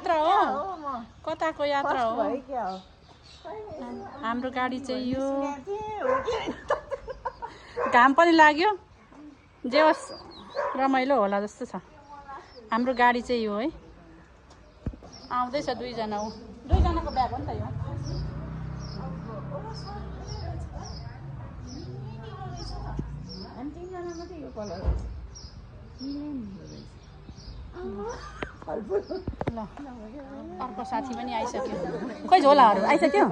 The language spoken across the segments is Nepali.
यात्रा हो कताको यात्रा हो हाम्रो गाडी चाहिँ यो घाम पनि लाग्यो जे होस् रमाइलो होला जस्तो छ हाम्रो गाडी चाहिँ यो है आउँदैछ दुईजना हो दुईजनाको ब्याग हो नि त यो ल अर्को साथी पनि आइसक्यो खोइ झोलाहरू आइसक्यो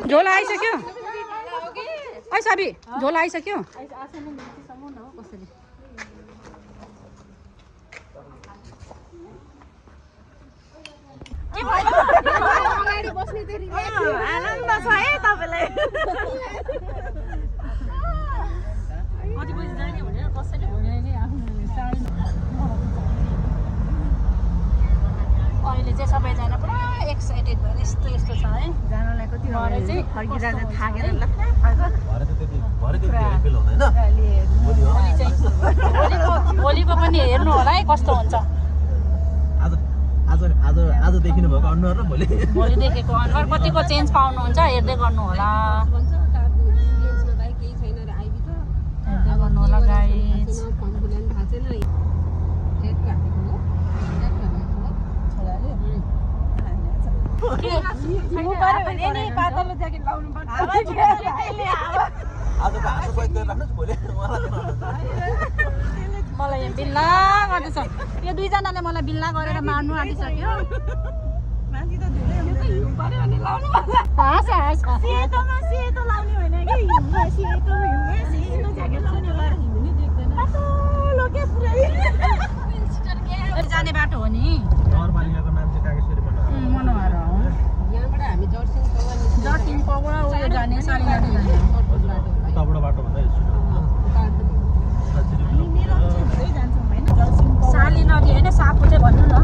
झोला आइसक्यो है साबी झोला आइसक्यो आनन्द छ है तपाईलाई अहिले चाहिँ सबैजना पुरा एक्साइटेड भएर यस्तो यस्तो छ है जानलाई कति चाहिँ फर्किँदा थाकेर भोलिको पनि हेर्नु होला है कस्तो हुन्छ आज देखिनु भएको अनुहार र भोलि देखेको अनुहार कतिको चेन्ज पाउनुहुन्छ हेर्दै गर्नु होला हेर्दै गर्नु होला गाइस मलाई बिल्ला गर्दैछ यो दुईजनाले मलाई बिल्ला गरेर मार्नु आँटिसक्यो जाने बाटो हो नि मनोहर हो जर्सिङ पौवा उयो जाने सालिनदी जाने सालिनदी होइन सापु चाहिँ भन्नु न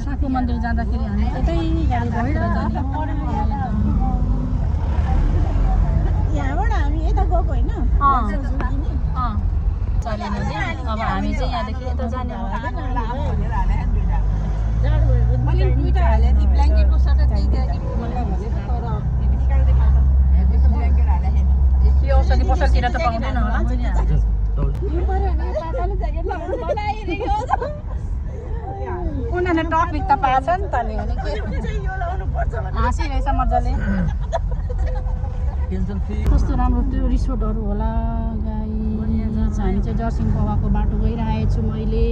सापु मन्दिर जाँदाखेरि हामी यतै गाडी भएर जाने यहाँबाट हामी यता गएको होइन सालिनदी अब हामी चाहिँ यहाँदेखि यता जाने यो औषधि पसलतिर त पाउँदैन होला उनीहरूले टपिक त पाएछ नि त हाँसिरहेछ मजाले कस्तो राम्रो त्यो रिसोर्टहरू होला गाइस हामी चाहिँ जर्सिङ पौवाको बाटो गइरहेको छु मैले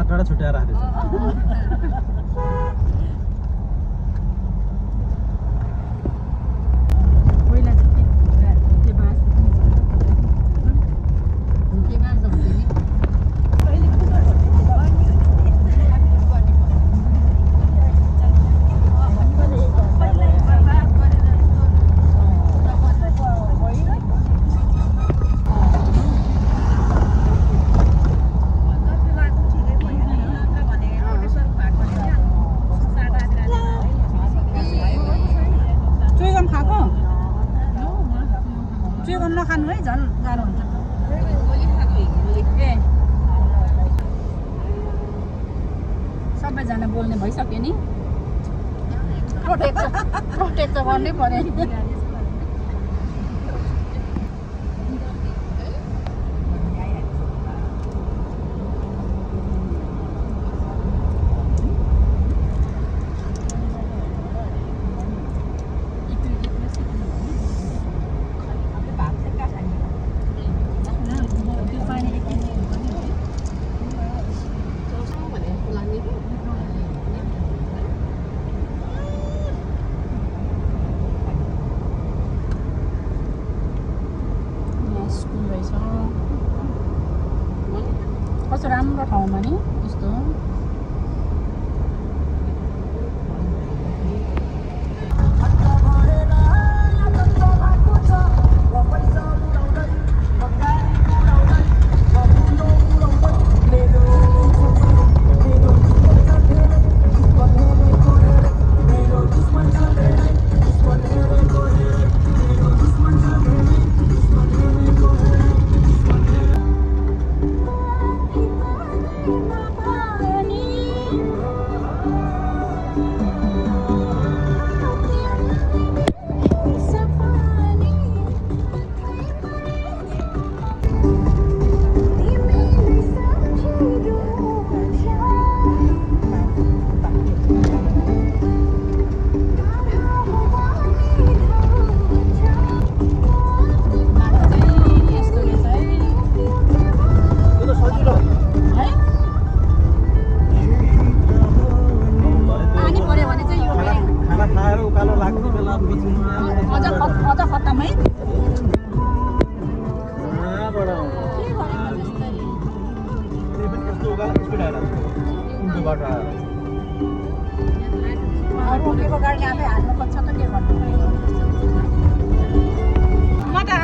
टाढा छुट्याएर राख्दैछ नखानु है झन् गाह्रो हुन्छ सबैजना बोल्ने भइसक्यो नि प्रोटेक्ट त गर्नै पर्यो नि कस्तो राम्रो ठाउँमा नि यस्तो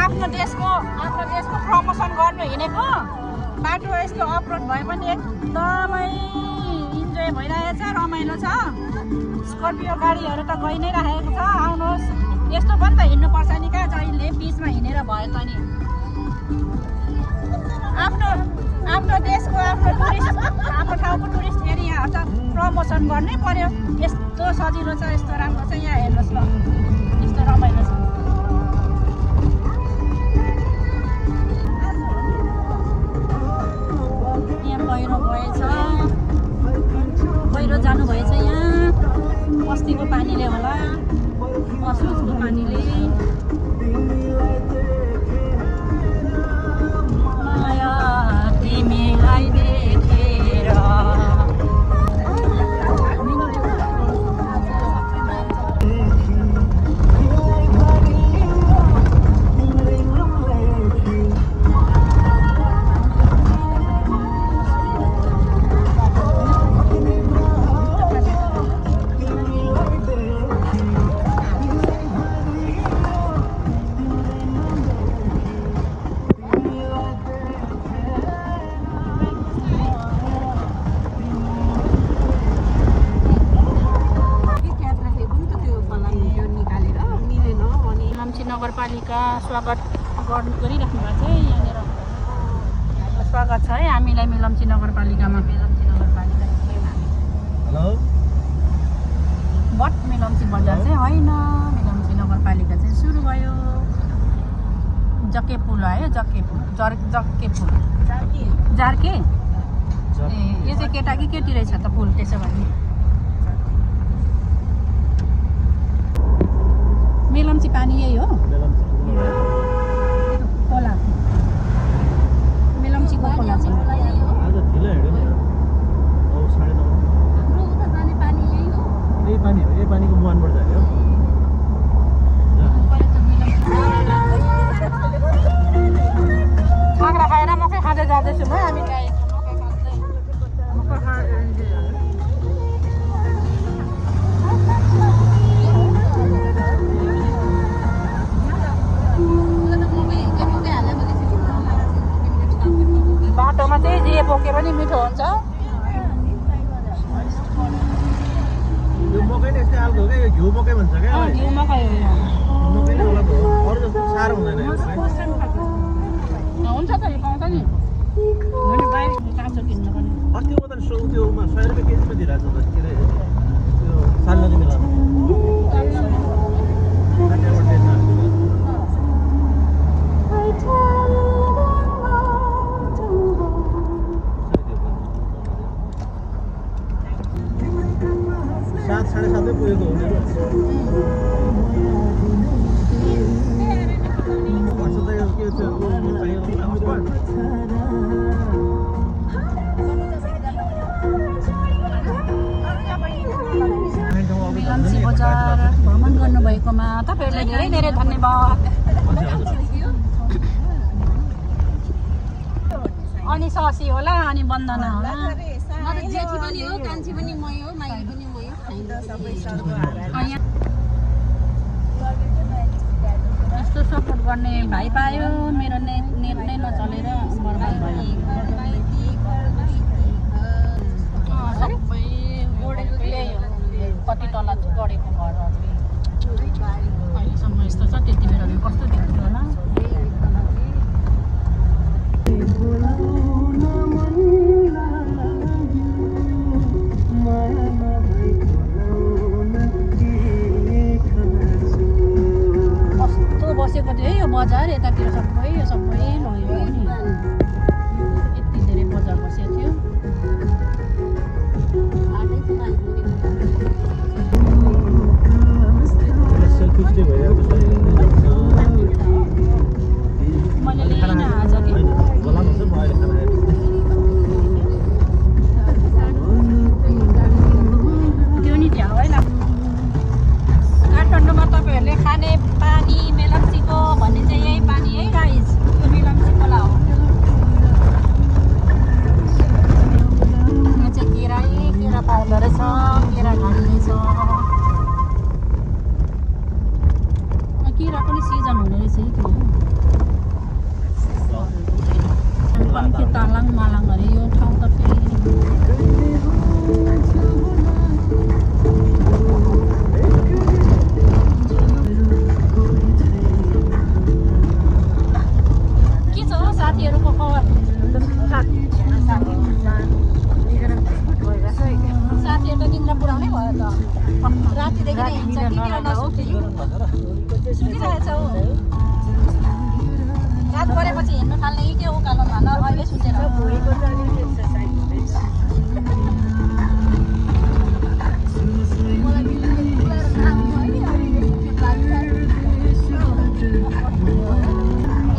आफ्नो देशको प्रमोसन गर्नु हिँडेको बाटो यस्तो अफरोड भए पनि एकदमै इन्जोय भइरहेको छ रमाइलो छ स्कर्पियो गाडीहरू त गइ नै राखेको छ आउनुहोस् यस्तो पनि त हिँड्नुपर्छ नि कहाँ जहिले बिचमा हिँडेर भयो त नि आफ्नो देशको आफ्नो ठाउँको टुरिस्ट एरियाहरू त प्रमोसन गर्नै पर्यो यस्तो सजिलो छ यस्तो राम्रो छ यहाँ हेर्नुहोस् ल यस्तो रमाइलो छ पहिरो जानुभएछ यहाँ बस्तीको पानीले होला असोजको पानीले माया तिमीलाई देखेर नगरपालिका स्वागत गरिराख्नु भएको छ यहाँनिर स्वागत छ है हामीलाई मेलम्ची नगरपालिकामा हेलो बट मेलम्ची बजार चाहिँ होइन मेलम्ची नगरपालिका चाहिँ सुरु भयो जके पुल आयो जके पुल जार्के ए यो चाहिँ केटा कि केटी रहेछ त पुल त्यसो भने मेलम्ची पानी यही हो खोला मेलम्चीको खोला छ आज ढिलो हिँड्यो नि 9:30 यही पानी हो यही पानीको मुहानबाट जाने हो काँक्रा खाएर मकै खाँदै जाँदैछौँ है हामी बाटोमा चाहिँ जे बोके पनि मिठो हुन्छ यो मकै नै यस्तै हालको हो क्या यो घिउ मकै भन्छ क्या घिउ मकै हो यो मकै नै अलग हो अरू जस्तो साह्रो हुँदैन यो मकै हुन्छ त यो पाउँछ नि बाहिर काँचो किन्नु पनि अस्ति म त त्योमा 100 रुपियाँ केजीमा दिइरहेको छ के अरे त्यो सालनदी मेलामा साढे 7 पुगेको हो मेलम्ची बजार भ्रमण गर्नुभएकोमा तपाईँहरूलाई धेरै धेरै धन्यवाद अनि खसी होला अनि बन्दना होला जेठी पनि हो कान्छी पनि मै हो माइली पनि मै हो यस्तो सपोर्ट गर्ने भाइ पायो मेरो नेट नै नचलेर बर्बाद भयो सबै कति तल गढेको घरहरू अहिलेसम्म यस्तो छ त्यति बेला कस्तो देख्थ्यो होला कस्तो बसेको थियो है यो बजार यतातिर सबै लग्यो नि यति धेरै बजार बसेको थियो मैले ल्याइनँ आज कि त्यो नि त्यहाँ है काठमाडौँमा तपाईँहरूले खाने पानी मेलम्चीको भन्ने चाहिँ यही पानी है गाइस यो मेलम्ची खोला हो यहाँ चाहिँ केरा पाउँदो रहेछ केरा घान्ने छ केरा पनि सिजन हुने रहेछ है त्यो पम्की तालाङ मालाङ अरे यो ठाउँ त फेरि के छ हो साथीहरूको खबर साथीहरू त निन्द्रा पुऱ्याउनै भयो त रातिदेखि नै हिँड्छ कि सुतिरहेछौ रात परेपछि हिँड्नु थाल्ने कि के उकालो भन अहिले सुतेर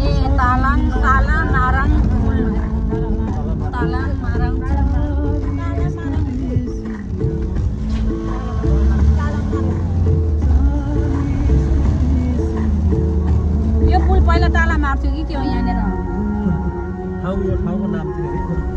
ए तालाङ नाराङ पुल तालाङ नाराङ यो पुल पहिला ताला मार्थ्यो कि के हो यहाँनिर ठाउँको नाम थियो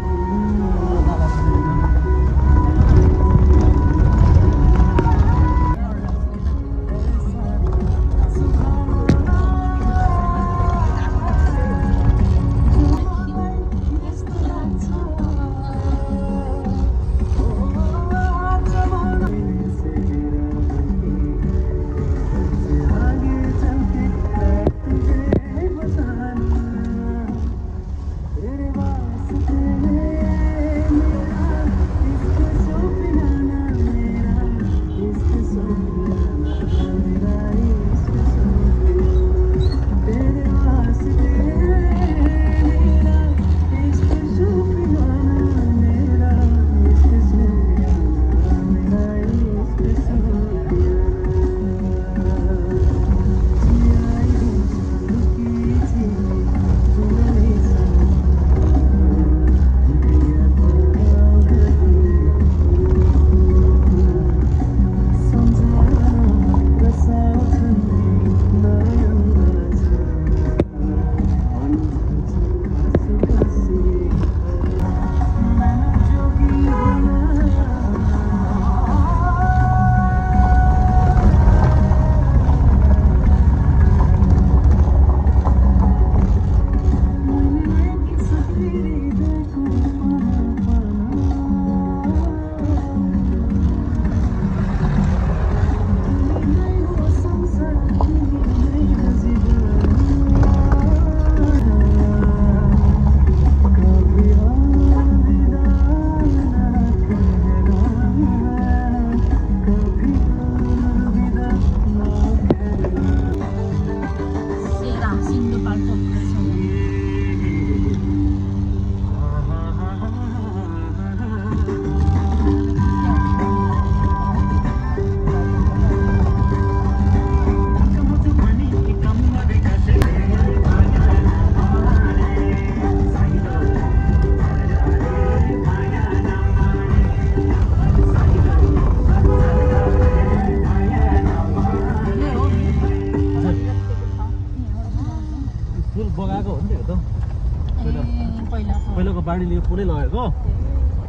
पहिलाको बाढीले यो पुरै लगेको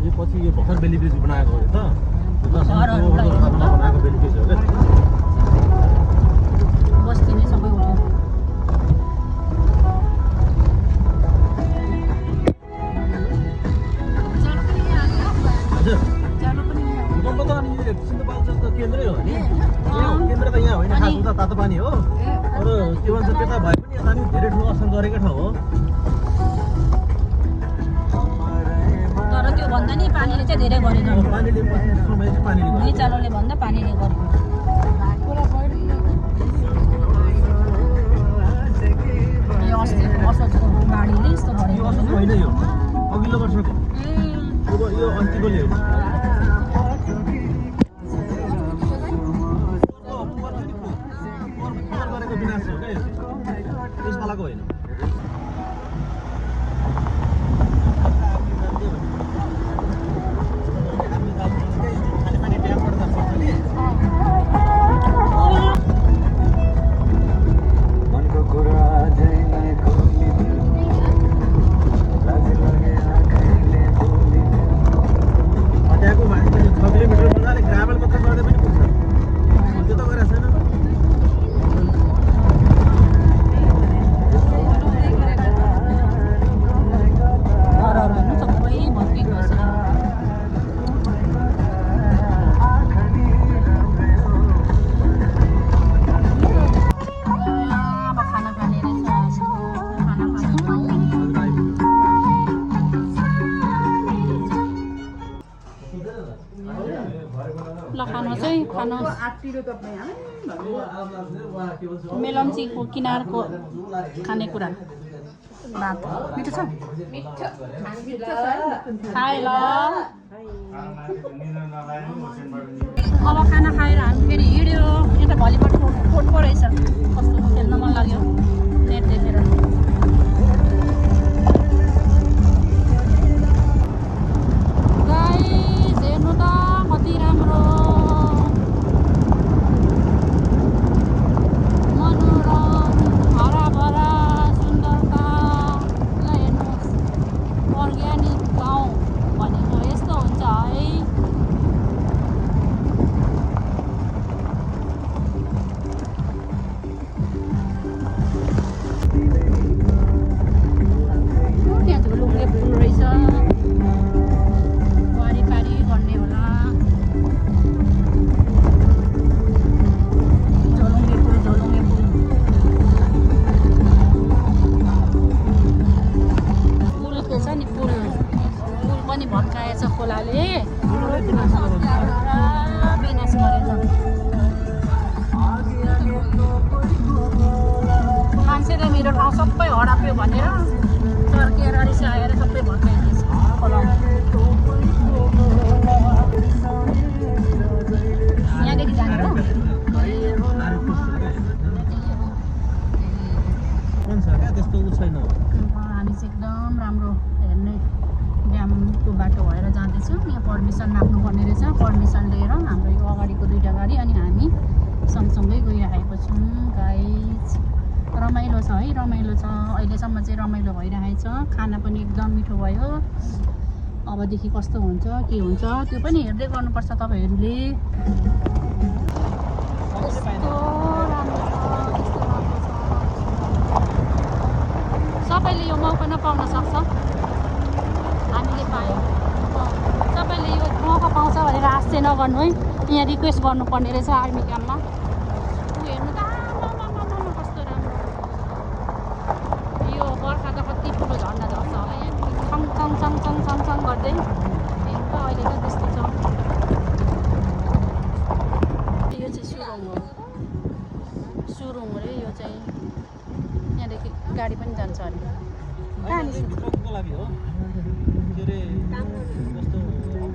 यो पछि यो भर्खर बेली ब्रिज बनाएको हो त बनाएको बेली ब्रिज हो क्या बस्ती नै सबै उठ्यो केन्द्रै हो नि केन्द्र त यहाँ होइन खास उता तातो पानी हो तर के भन्छ त्यता भए पनि यता पनि धेरै ठुलो असर गरेकै ठाउँ हो तर त्यो भन्दा नि पानीले चाहिँ धेरै गरेन पानीले समय चाहिँ पानीले गर्यो निचालोले भन्दा पानीले गर्यो यो अस्ति असोजको बाढीले यस्तो यो गरेको असोज होइन यो अघिल्लो वर्षको यो अन्तिमले हो विनाश हो क्या त्यसपालाको होइन त्यहाँको मान्छे 6 किलोमिटर मजाले ग्राभल मात्र गर्दै पनि पुग्छ त्यो त गरेको छैन ल खानु चाहिँ खानु मेलम्चीको किनारको खानेकुरा भात मिठो छ खाए ल अब खाना खाएर हामी फेरि हिँड्यो यता भलिबल कोर्ट पो रहेछ कस्तो खेल्न मन लाग्यो नेट देखेर गाइस हेर्नु त कति राम्रो मनोरम हराभरा सुन्दरता ल हेर्नुहोस् अर्ग्यानिक गाउँ भनेको यस्तो हुन्छ है त्यहाँ चाहिँ लुङ्गे फुल रहेछ वारिपारि गर्ने होला झोलुङ्गे फुल पुल के छ नि पुल पनि भत्काएछ खोलाले विनाश गरेछ मान्छेले मेरो ठाउँ सबै हराप्यो भनेर चर्किएर रिसाएर सबै भत्काइदिएछ खोलामा यहाँदेखि जाने हो त्यस्तो उ छैन हामी चाहिँ एकदम राम्रो हेर्ने ड्यामको बाटो भएर जाँदैछौँ यहाँ पर्मिसन नाप्नुपर्ने रहेछ पर्मिसन लिएर हाम्रो यो अगाडिको 2टा गाडी अनि हामी सँगसँगै गइरहेको छौँ गाइस रमाइलो छ है रमाइलो छ अहिलेसम्म चाहिँ रमाइलो भइरहेको छ खाना पनि एकदम मिठो भयो अबदेखि कस्तो हुन्छ के हुन्छ त्यो पनि हेर्दै गर्नुपर्छ तपाईँहरूले कस्तो राम्रो छ सबैले यो मौका नपाउन सक्छ हामीले पायौँ सबैले यो मौका पाउँछ भनेर आश चाहिँ नगर्नु है यहाँ रिक्वेस्ट गर्नुपर्ने रहेछ आर्मी क्याम्पमा हेर्नु त कस्तो राम्रो यो बर्खा त कति ठुलो झन्डा झर्छ होला यहाँ छङ छङ छङ छङ छङ छङ गर्दै हेर्नु त अहिले त त्यस्तो छ यो चाहिँ सुरुङ हो रे यो चाहिँ यहाँदेखि गाडी पनि जान्छ अरे भित्रको लागि हो के अरे जस्तो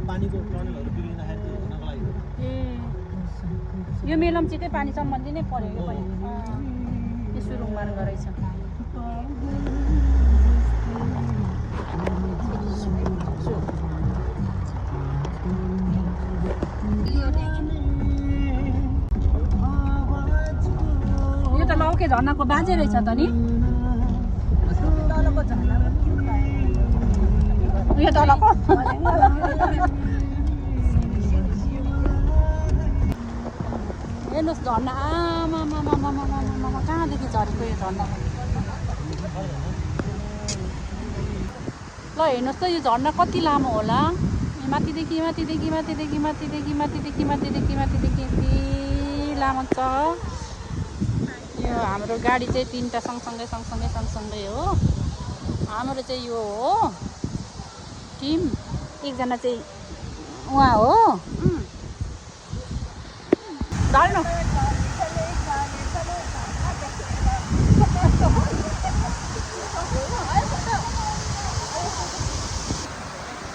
पानीको टनलहरू बिग्रिँदाखेरि त्यो हुनको लागि हो ए यो मेलम्चीकै पानी सम्बन्धी नै पर्यो यो पनि यो सुरुङ मार्ग रहेछ यो त लौके झर्नाको बाजे रहेछ त नि यो तलको हेर्नुहोस् झर्ना आमा कहाँदेखि झरेको यो झर्ना ल हेर्नुहोस् त यो झर्ना कति लामो होला माथिदेखि माथिदेखि माथिदेखि माथिदेखि माथिदेखि माथिदेखि माथिदेखि यति लामो छ यो हाम्रो गाडी चाहिँ तिनवटा सँगसँगै हो हाम्रो चाहिँ यो हो टिम एकजना चाहिँ उहाँ हो चल्नु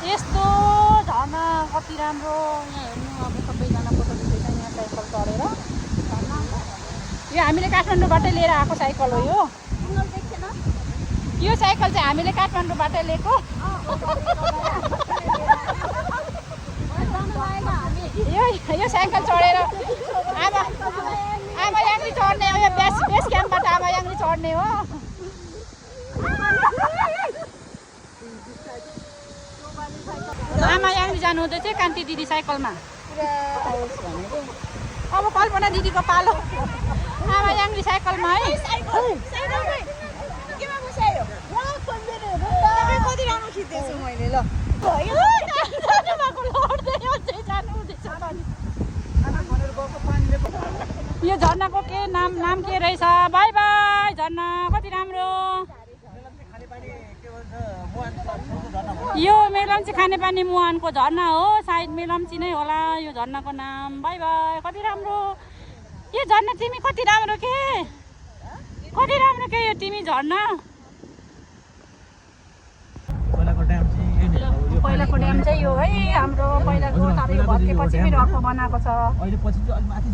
यस्तो झर्ना कति राम्रो यहाँ हेर्नु अब सबैजना फोटो खिच्दैछ यहाँ साइकल चढेर यो हामीले काठमाडौँबाटै लिएर आएको साइकल हो यो साइकल चाहिँ हामीले काठमाडौँबाटै लिएको यो साइकल चढेर आमा याङ्गी चढ्ने हो यो बेस क्याम्पबाट आमा याङ्गी चढ्ने हो आमा याङ्गी जानु हुँदै थियो कान्ति दिदी साइकलमा अब कल्पना दिदीको पालो आमा याङ्गी साइकलमा है कति राम्रो खिच्दैछु मैले ल यो झर्नाको के नाम के रहेछ बाई बाई झर्ना कति राम्रो यो मेलम्ची खानेपानी मुहानको झर्ना हो सायद मेलम्ची नै होला यो झर्नाको नाम बाई बाई कति राम्रो यो झर्ना तिमी कति राम्रो के यो तिमी झर्ना पहिलाको ड्याम चाहिँ यो है हाम्रो पहिलाको तर यो भत्केपछि फेरि अर्को बनाएको छ अहिले पछि चाहिँ अलिक माथि छ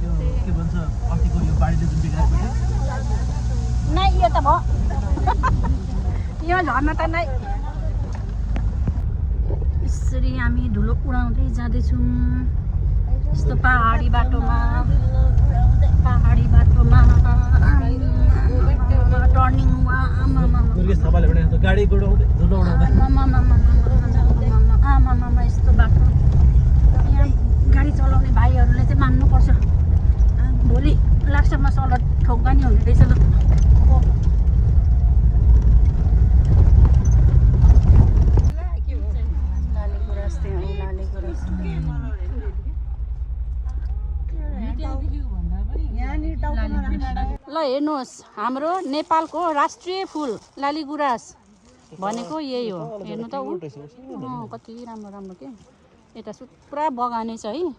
यो के भन्छ अस्तिको यो बाढीले जुन बिगारेको थियो नै यो त भयो यो झर्ना त नै यसरी हामी धुलो उडाउँदै जाँदैछौँ यस्तो पहाडी बाटोमा टर्निङ दुर्गेश थापाले भने जस्तो गाडी गुडाउँदै धुलो उडाउँदै आमामा यस्तो बाटो यहाँ गाडी चलाउने भाइहरूले चाहिँ मान्नुपर्छ भोलि लास्टमा सलट ठोक्दा नि हुने रहेछ ल ल हेर्नुहोस् हाम्रो नेपालको राष्ट्रिय फुल लालीगुराँस भनेको यही हो हेर्नु त कति राम्रो के यता पुरा बगानै छ है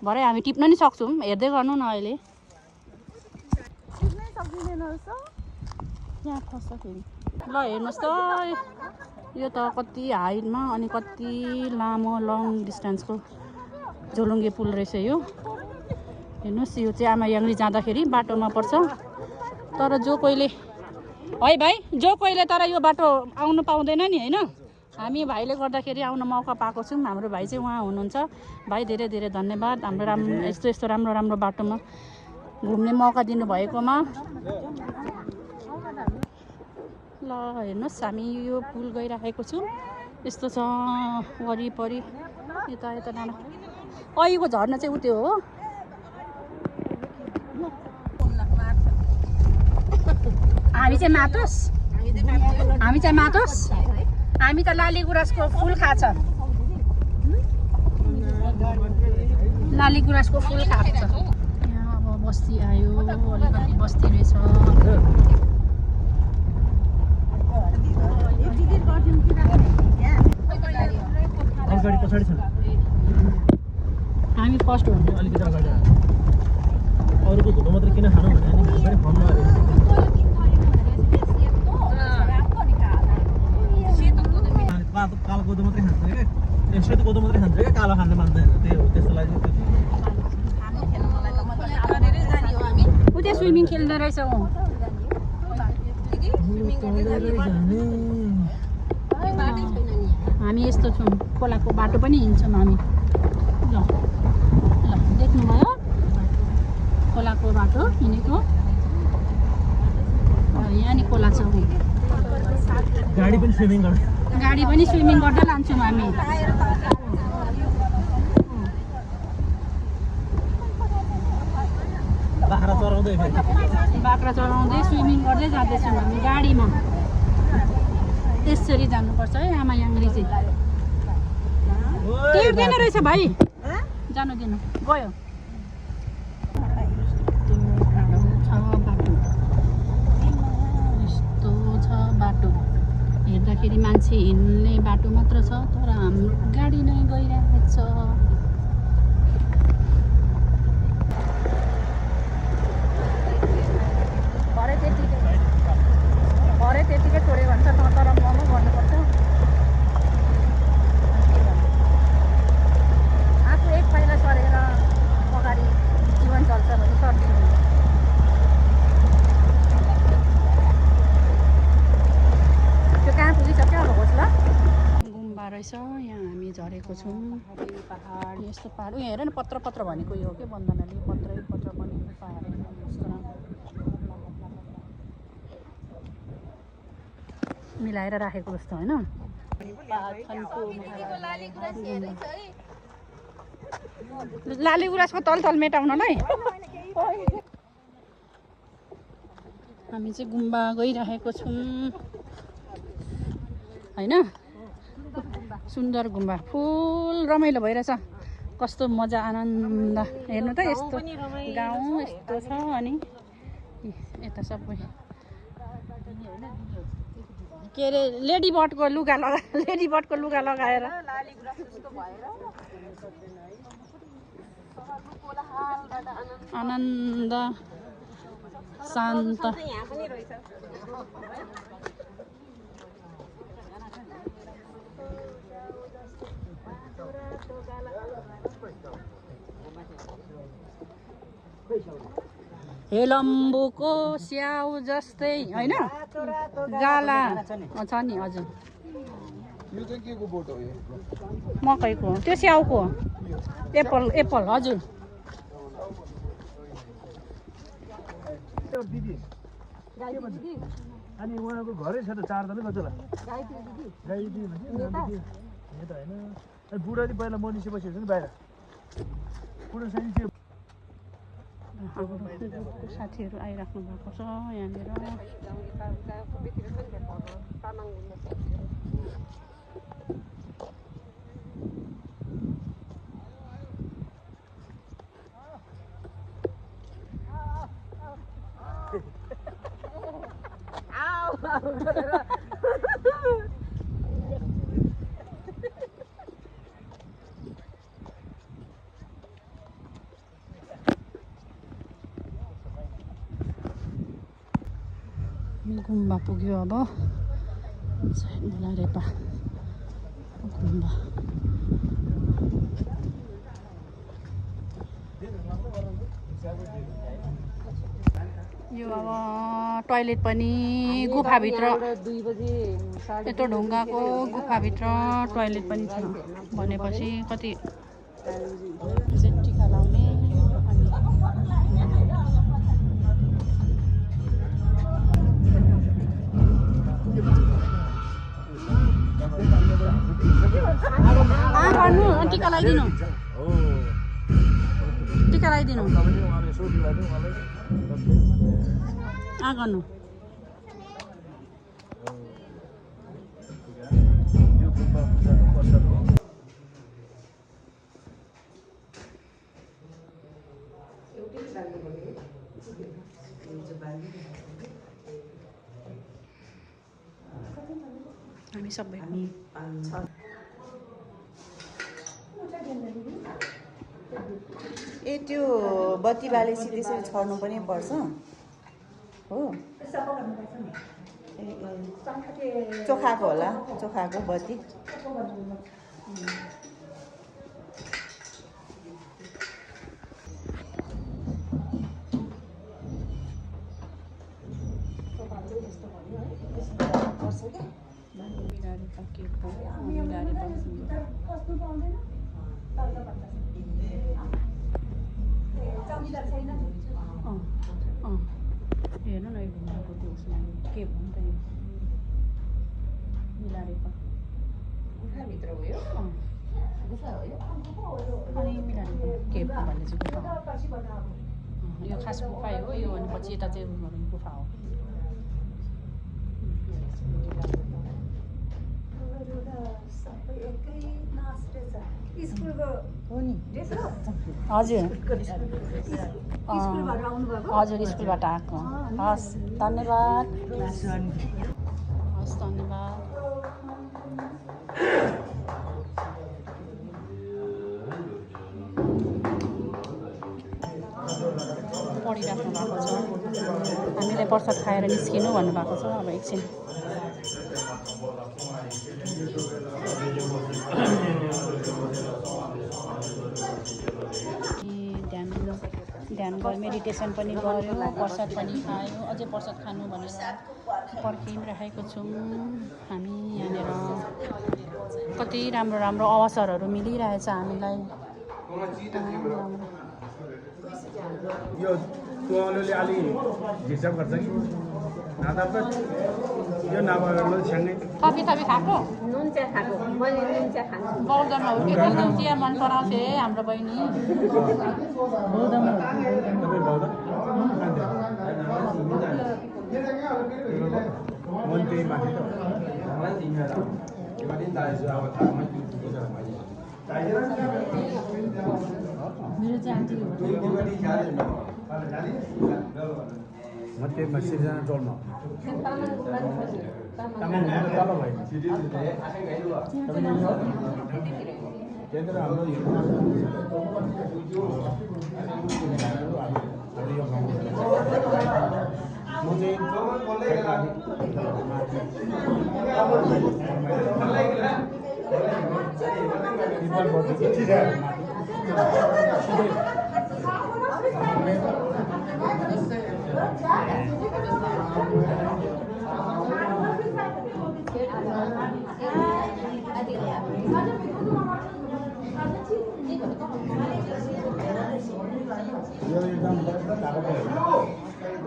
भरे हामी टिप्न नि सक्छौँ हेर्दै गर्नु न अहिले ल हेर्नुहोस् त यो त कति हाइटमा अनि कति लामो लङ डिस्टेन्सको झोलुङ्गे पुल रहेछ यो हेर्नुहोस् यो चाहिँ आमा याङ्गी जाँदाखेरि बाटोमा पर्छ तर जो कोहीले है भाइ जो कोहीले तर यो बाटो आउनु पाउँदैन नि होइन हामी भाइले गर्दाखेरि आउन मौका पाएको छौँ हाम्रो भाइ चाहिँ उहाँ हुनुहुन्छ भाइ धेरै धेरै धन्यवाद हाम्रो यस्तो राम्रो बाटोमा घुम्ने मौका दिनुभएकोमा ल हेर्नुहोस् हामी यो पुल गइराखेको छौँ यस्तो छ वरिपरि यता डाँडा अहिलेको झर्ना चाहिँ उ त्यो हो हामी चाहिँ मातोस् हामी त लालीगुराँसको फुल खान्छ लालीगुराँसको फुल खान्छ यहाँ अब बस्ती आयो अलिकति बस्ती रहेछ हामी फर्स्ट हो अलिकति अगाडि अरूको धुलो मात्रै किन खानु भने नि फर्म कालो कोदो मात्रै खान्छ क्या सेतो कोदो मात्रै खान्छ क्या कालो खान मान्दैन त्यही हो त्यस्तो लागि उ त्यहाँ स्विमिङ खेल्दो रहेछ हामी यस्तो छौँ खोलाको बाटो पनि हिँड्छौँ हामी ल देख्नुभयो खोलाको बाटो हिँडेको यहाँ नि खोला छ गाडी पनि स्विमिङ गर्छ गाडी पनि स्विमिङ गर्दै लान्छौँ हामी बाख्रा चराउँदै फेरि बाख्रा चलाउँदै स्विमिङ गर्दै जाँदैछौँ हामी गाडीमा त्यसरी जानुपर्छ है आमा याङ्री चाहिँ तिर्दैन रहेछ भाइ जानु दिनु गयो यस्तो छ बाटो हेर्दाखेरि मान्छे हिँड्ने बाटो मात्र छ तर हाम्रो गाडी नै गइरहेको छ भरे त्यतिकै छोड्यो भन्छ तर महँगो गर्नुपर्छ आफू एक पाइला सरेर अगाडि जीवन चल्छ भने सर्दिनु त्यो कहाँ पुगिसक्यो अब होस् ल गुम्बा रहेछ यहाँ हामी झरेको छौँ पहाड यस्तो पहाड उयो हेर न पत्र पत्र भनेको यो हो कि बन्दनाले पत्रै पत्र बनेको पहाड मिलाएर राखेको जस्तो होइन लाली गुराँसको तल तल मेटाउनलाई हामी चाहिँ गुम्बा गइरहेको छौँ होइन सुन्दर गुम्बा फुल रमाइलो भइरहेछ कस्तो मजा आनन्द हेर्नु त यस्तो गाउँ यस्तो छ अनि यता सबै के अरे लेडी बर्डको लुगा लगाएर आनन्द शान्त हेलम्बुको स्याउ जस्तै होइन गाला छ नि हजुर यो चाहिँ के को बोट हो यो मकैको त्यो स्याउको एप्पल हजुर दिदी अनि उहाँको घरै छ त 4 जना कति होला गाई दिदी होइन बुढाले पहिला मनिसी बसेको छ नि बाहिर बुढो साइन्स साथीहरू आइराख्नु भएको छ यहाँनिर गुम्बा पुग्यो अब रेपा गुम्बा यो अब टोयलेट पनि गुफाभित्र 2 बजे यत्रो ढुङ्गाको गुफाभित्र टोयलेट पनि छ भनेपछि कति टिका लाउने गर्नु टिका लगाइदिनु गर्नु हामी सबै ए त्यो बत्ती बालेपछि त्यसरी छर्नु पनि पर्छ हो चोखाको होला चोखाको बत्ती हेर्नु न यो घुम्नुको त्यो उसमा के भन्नु त यो भित्र हो यो गुफा हो यो अनि मिलानी केभ भन्ने चाहिँ गुफा हो यो खास गुफा हो यो अनि पछि यता चाहिँ गुफा हो हो नि हजुर हजुर स्कुलबाट आएको हस् धन्यवाद हस् धन्यवाद पढिराख्नु भएको छ हामीलाई प्रसाद खाएर निस्किनु भन्नुभएको छ अब एकछिन ध्यान गऱ्यो मेडिटेसन पनि गऱ्यो प्रसाद पनि खायो अझै प्रसाद खानु भनेर पर्खिरहेको छौँ हामी यहाँनिर कति राम्रो राम्रो अवसरहरू मिलिरहेछ हामीलाई यो तुवालोले अलि हिसाब गर्छ कि नाता त यो नभएर छ्याङ्गै थपी खाएको नुन चिया खाएको मैले नुन चिया खान्छु बौद्धमा हो कि बौद्ध चिया मन पराउँथे हाम्रो बहिनी बौद्धमा तपाईँ बौद्ध मन त्यही माथि मेरो चाहिँ म त्यही सिर्जना टोलमा तामाङ तल भयो त्यहाँतिर हाम्रो म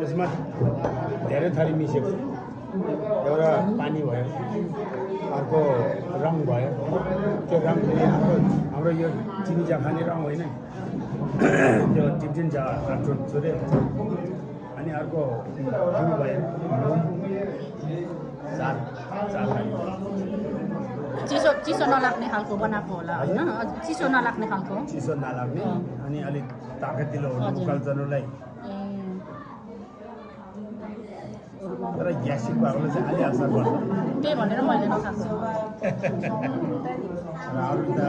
यसमा धेरै थरी मिसेको एउटा पानी भयो अर्को रङ भयो त्यो रङ पनि हाम्रो यो चिनी खाने रङ होइन त्यो टिप्टिन छुरे अनि अर्को घिउ भयो चिसो नलाग्ने खालको बनाएको होला होइन चिसो नलाग्ने खालको चिसो नलाग्ने अनि अलिक ताकतिलो हुनु कल्चरलाई तर ग्यासिक भएकोले चाहिँ अलि असर गर्छ त्यही भनेर मैले नखाएको छु र अरू त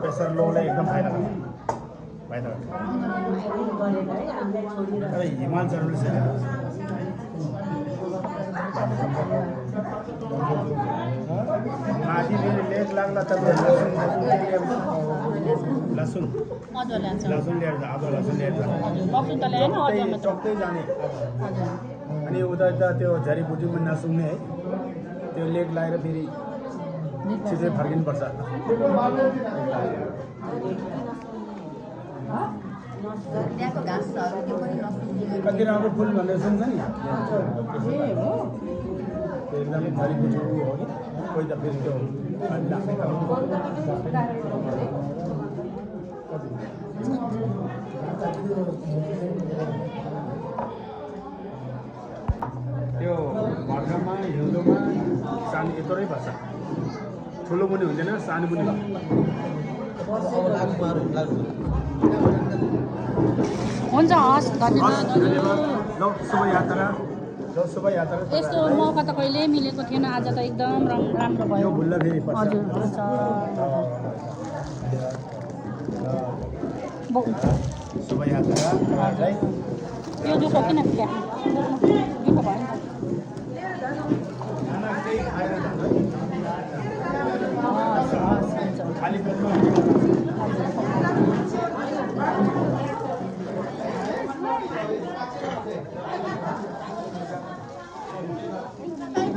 प्रेसर लोलाई एकदम फाइदा गर्छ तर हिमाल चढ्नु चाहिँ माथि फेरि लेक लाग्ला तपाईँ लसुन ल्याएर आदो लसुन ल्याएर टक्कै जाने अनि उता त्यो जडीबुटी पनि नसुङ्ने है त्यो लेक लगाएर फेरि छिटै फर्किनुपर्छ कति राम्रो फुल भनेर सुन्छ नि त्यो एकदमै जडीबुटी हो कि कोही त फेरि त्यो त्यो भर्खरमा हिउँदोमा सानो यत्रै बस्छ ठुलो पनि हुँदैन सानो पनि हुन्छ हस् धन्यवाद शुभयात्रा यस्तो मौका त कहिल्यै मिलेको थिएन आज त एकदम राम्रो भयो हजुर हुन्छ शुभयात्रा यो जुठो किन फ्याँक्नु जुठो भयो खाली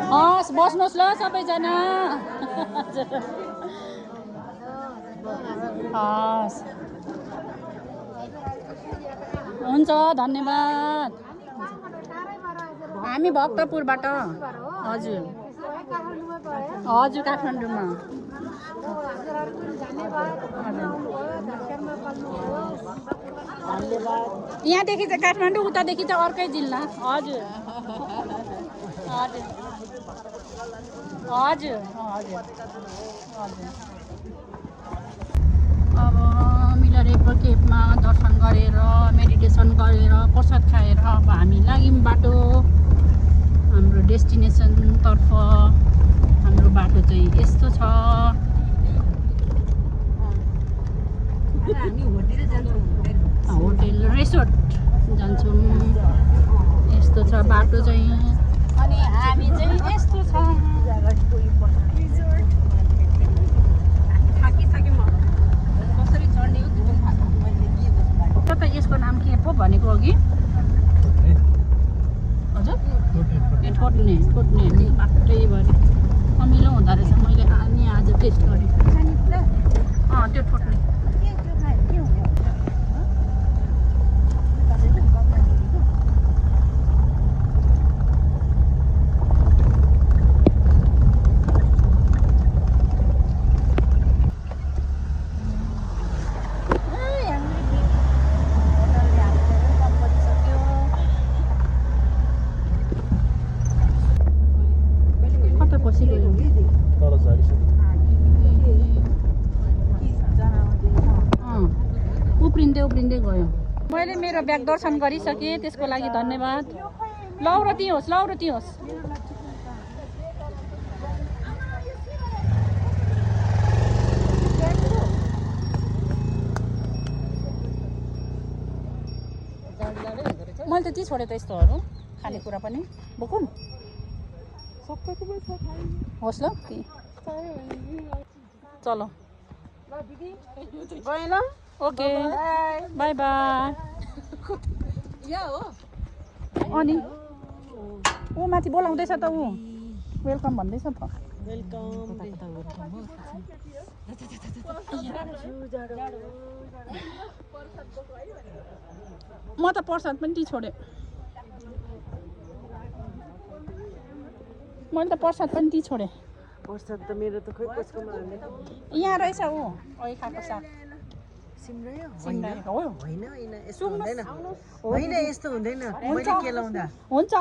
हस् बस्नुहोस् ल सबैजना हस् हुन्छ धन्यवाद हामी भक्तपुरबाट हजुर हजुर काठमाडौँमा यहाँदेखि चाहिँ काठमाडौँ उतादेखि चाहिँ अर्कै जिल्ला हजुर हजुर हजुर हजुर हजुर अब मिलरेको केपमा दर्शन गरेर मेडिटेसन गरेर प्रसाद खाएर अब हामी लाग्यौँ बाटो हाम्रो डेस्टिनेसनतर्फ हाम्रो बाटो चाहिँ यस्तो छ होटेल रिसोर्ट जान्छौँ यस्तो छ बाटो चाहिँ अनि हामी चाहिँ यस्तो छ त यसको नाम के पो भनेको अघि हजुर ए ठोट्ने बाटैभरि अमिलो हुँदो रहेछ मैले नि आज टेस्ट गरेँ त्यो ठोट्ने उफ्रिँदै गयो मैले मेरो ब्याग दर्शन गरिसकेँ त्यसको लागि धन्यवाद लौरती होस् मैले त ती छोडेँ त यस्तोहरू खानेकुरा पनि बोकुन् होस् ल चलो गएँ ल ओके बाई बाई अनि ऊ माथि बोलाउँदैछ त ऊ वेलकम भन्दैछ त म त प्रसाद पनि ती छोडेँ मैले त प्रसाद पनि ती छोडेँ प्रसाद त मेरो त खोइ कसकोमा यहाँ रहेछ ऊ अघि खाएको साग होइन यस्तो हुँदैन मैले केलाउँदा हुन्छ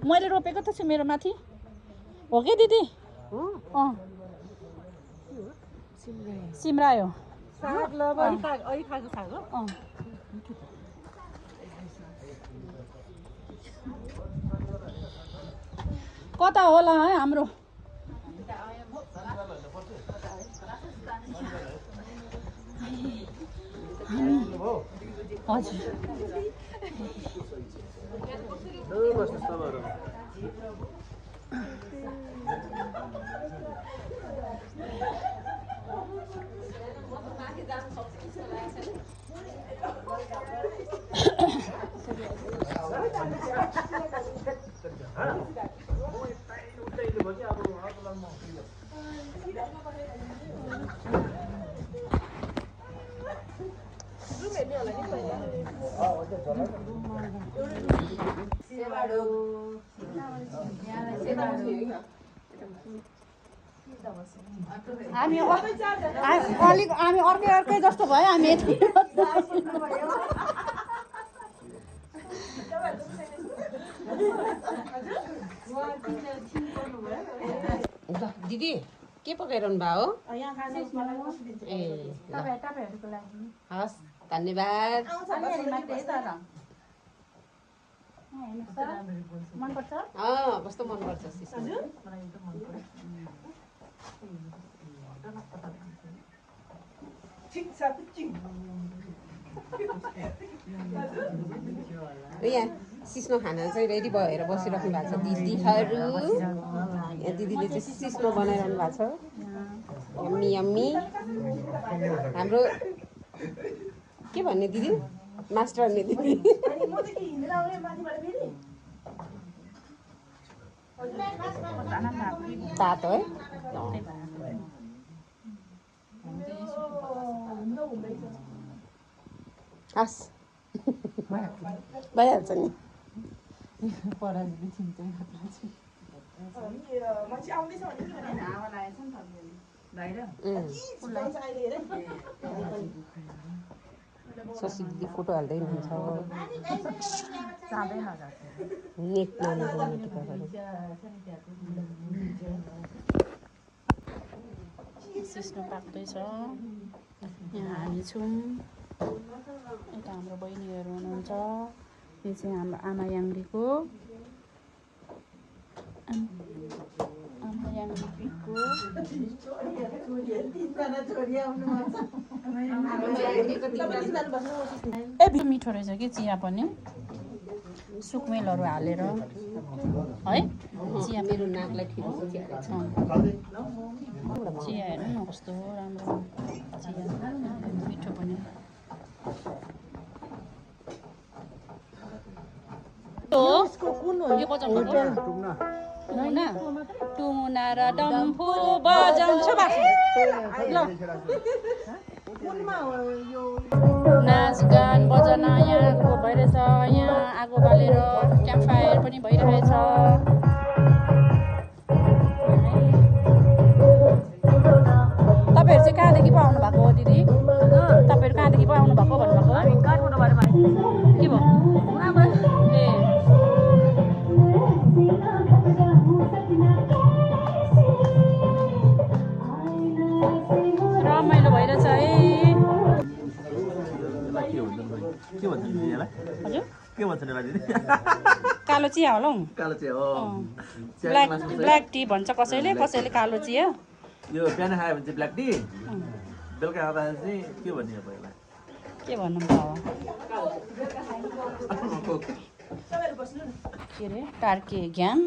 मैले रोपेको त छु मेरो माथि हो कि दिदी सिमरायो कता होला है हाम्रो हजुर हामी अर्कै जस्तो भयो हामी दिदी के पकाइरहनु भयो ए हस् धन्यवाद कस्तो मनपर्छ यहाँ सिस्नो खाना चाहिँ रेडी भएर बसिराख्नु भएको छ दिदीहरू यहाँ दिदीले चाहिँ सिस्नो बनाइरहनु भएको छ यम्मी यम्मी हाम्रो के भन्ने दिदी मास्टर भन्ने दिदी तातो है हस् भइहाल्छ नि शशी दिदी फोटो हाल्दै हुनुहुन्छ नेट नानीको टिकाहरू सिस्नो पाक्दैछ यहाँ हामी छौँ यता हाम्रो बहिनीहरू हुनुहुन्छ यो चाहिँ हाम्रो आमा याङ्रीको ए मिठो रहेछ कि चिया पनि सुकमेलहरू हालेर है चिया मेरो नाकलाई ठिक चिया हेर्नु न कस्तो राम्रो चिया मिठो पनि यो बजाउनु टुमुना र डम्फु बजाउँछु नाच गान बजना यहाँ भइरहेछ यहाँ आगो बालेर क्याम्प फायर पनि भइरहेछ तपाईँहरू चाहिँ कहाँदेखि पो आउनु भएको हो दिदी तपाईँहरू कहाँदेखि पो आउनु भएको भन्नुभएको के भयो ए रमाइलो भइरहेछ है हजुर के भन्छ दिदी कालो चिया होला हौ कालो चिया हो ब्ल्याक टी भन्छ कसैले कसैले कालो चिया यो बिहान खायो भने चाहिँ ब्ल्याक टी बेलुका खाँदाखेरि चाहिँ के भन्ने अब यसलाई के भन्नु के अरे टार्के ज्ञान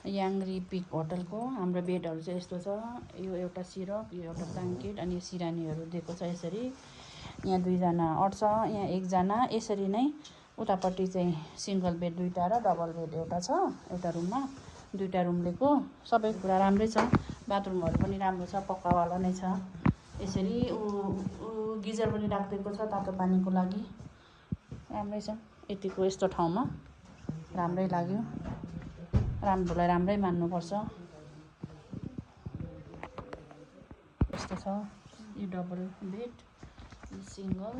याङ्री पिक होटलको हाम्रो बेडहरू चाहिँ यस्तो छ यो एउटा सिरप यो एउटा ब्ल्याङ्केट अनि सिरानीहरू दिएको छ यसरी यहाँ दुईजना अट्छ यहाँ एकजना यसरी नै उतापट्टि चाहिँ सिङ्गल बेड दुईवटा र डबल बेड एउटा छ एउटा रुममा दुईवटा रुम लिएको सबै कुरा राम्रै छ बाथरुमहरू पनि राम्रो छ पक्कावाला नै छ यसरी गिजर पनि राखिदिएको छ तातो पानीको लागि राम्रै छ यतिको यस्तो ठाउँमा राम्रै लाग्यो राम्रोलाई राम्रै मान्नुपर्छ यस्तो छ यो डबल बेड यो सिङ्गल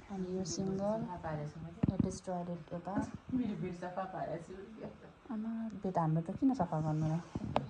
अनि यो सिङ्गल लेटेस्ट टोयलेट यता आमा बेड हाम्रो त किन सफा गर्नु र